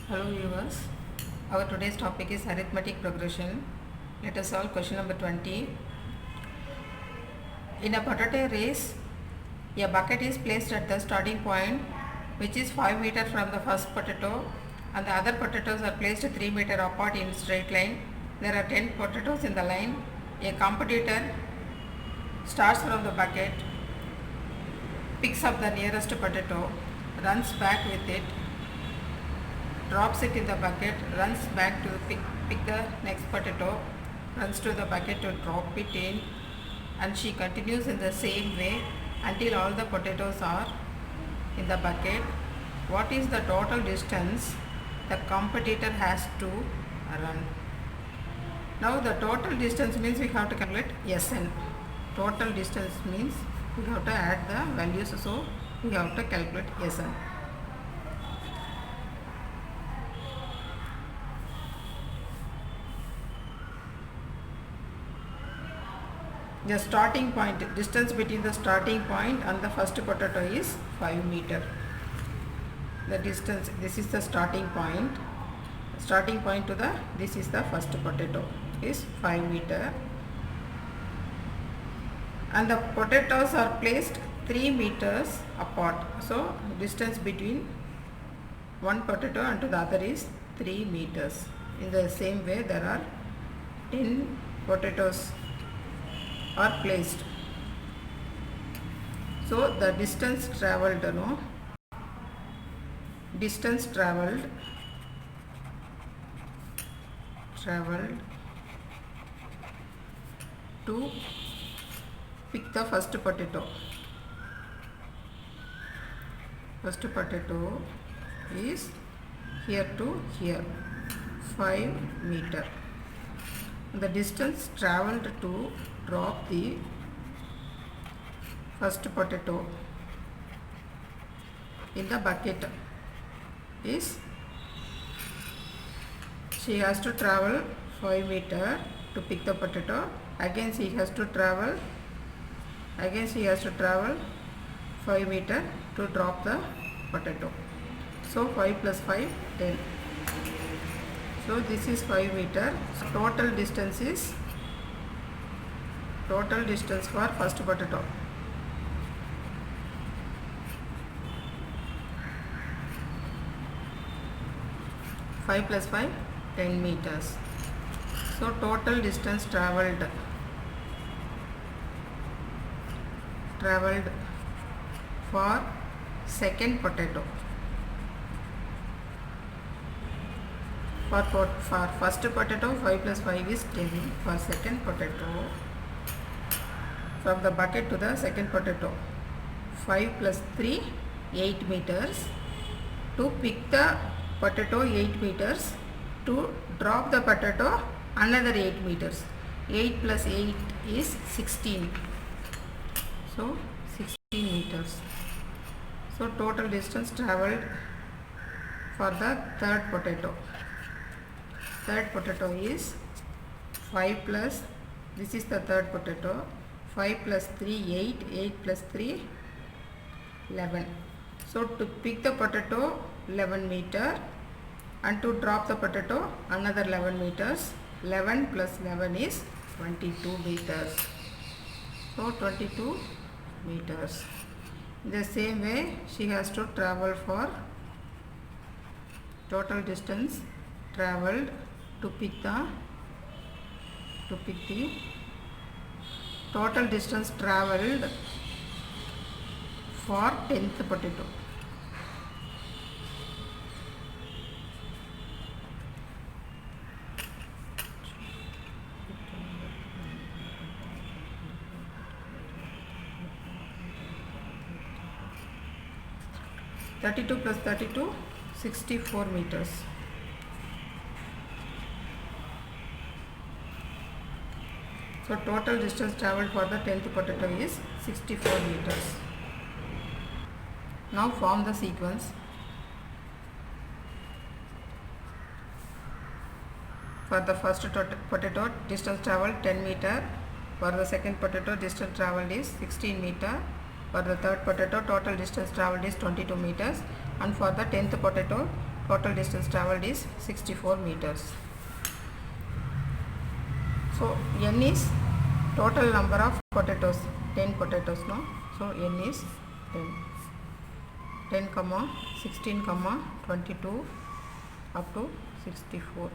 Hello viewers, our today's topic is arithmetic progression. Let us solve question number 20. In a potato race, a bucket is placed at the starting point which is 5 meters from the first potato and the other potatoes are placed 3 meters apart in straight line. There are 10 potatoes in the line. A competitor starts from the bucket, picks up the nearest potato, runs back with it, drops it in the bucket, runs back to pick the next potato, runs to the bucket to drop it in, and she continues in the same way until all the potatoes are in the bucket. What is the total distance the competitor has to run? Now the total distance means we have to calculate Sn. Total distance means we have to add the values, so we have to calculate Sn. The starting point, distance between the starting point and the first potato is 5 meter. The distance, this is the starting point. Starting point to this is the first potato is 5 meter. And the potatoes are placed 3 meters apart. So distance between one potato and to the other is 3 meters. In the same way, there are 10 potatoes are placed. So the distance traveled, distance traveled to pick the first potato. First potato is here to here, 5 meter. The distance traveled to drop the first potato in the bucket is, she has to travel 5 meter to pick the potato. Again she has to travel 5 meter to drop the potato. So 5 plus 5, 10. So this is 5 meter. So total distance for first potato. Five plus 5, 10 meters. So total distance traveled for second potato. For first potato, 5 plus 5 is 10. For second potato, from the bucket to the second potato, 5 plus 3, 8 meters. To pick the potato, 8 meters. To drop the potato, another 8 meters. 8 plus 8 is 16. So 16 meters. So total distance traveled for the third potato. Third potato is 5 plus, this is the third potato, 5 plus 3, 8, 8 plus 3, 11. So to pick the potato, 11 meter, and to drop the potato, another 11 meters. 11 plus 11 is 22 meters. So 22 meters. In the same way, she has to travel for total distance traveled to pick the total distance traveled for 10th potato. (32 plus 32, 64 meters. So total distance traveled for the 10th potato is 64 meters. Now form the sequence. For the first potato, distance traveled 10 meter. For the second potato, distance traveled is 16 meter. For the third potato, total distance traveled is 22 meters. And for the 10th potato, total distance traveled is 64 meters. So n is total number of potatoes, 10 potatoes, no? So n is 10 comma 16 comma 22 up to 64.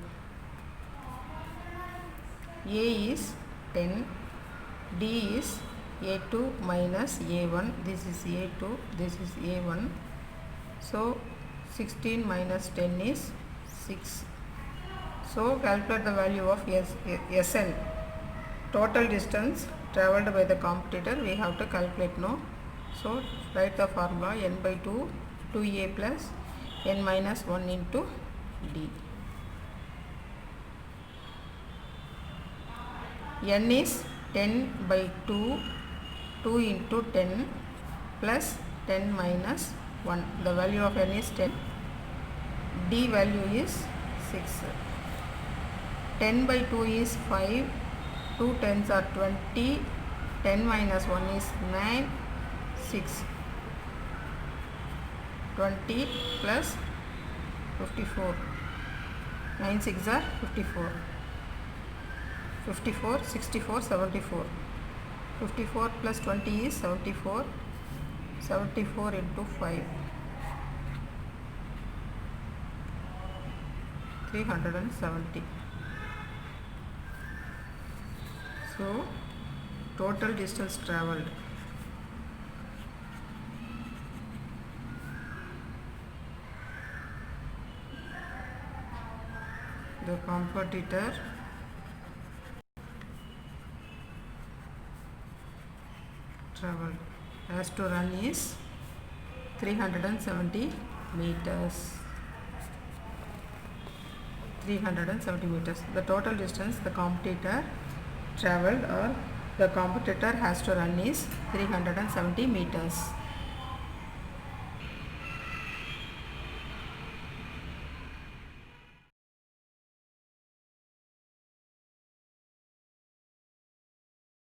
A is 10, D is A2 minus A1, this is A2, this is A1. So 16 minus 10 is 6. So calculate the value of SN, total distance travelled by the competitor. We have to calculate, no? So write the formula n by 2, 2a plus n minus 1 into d. N is 10 by 2, 2 into 10 plus 10 minus 1. The value of n is 10. D value is 6. 10 by 2 is 5. 2 tens are 20. 10 minus 1 is 9. 6. 20 plus 54. 9 6 are 54. 54, 64, 74. 54 plus 20 is 74. 74 into 5. 370. So total distance travelled. The competitor travelled has to run is 370 meters. 370 meters. The total distance the competitor travelled or the competitor has to run is 370 meters.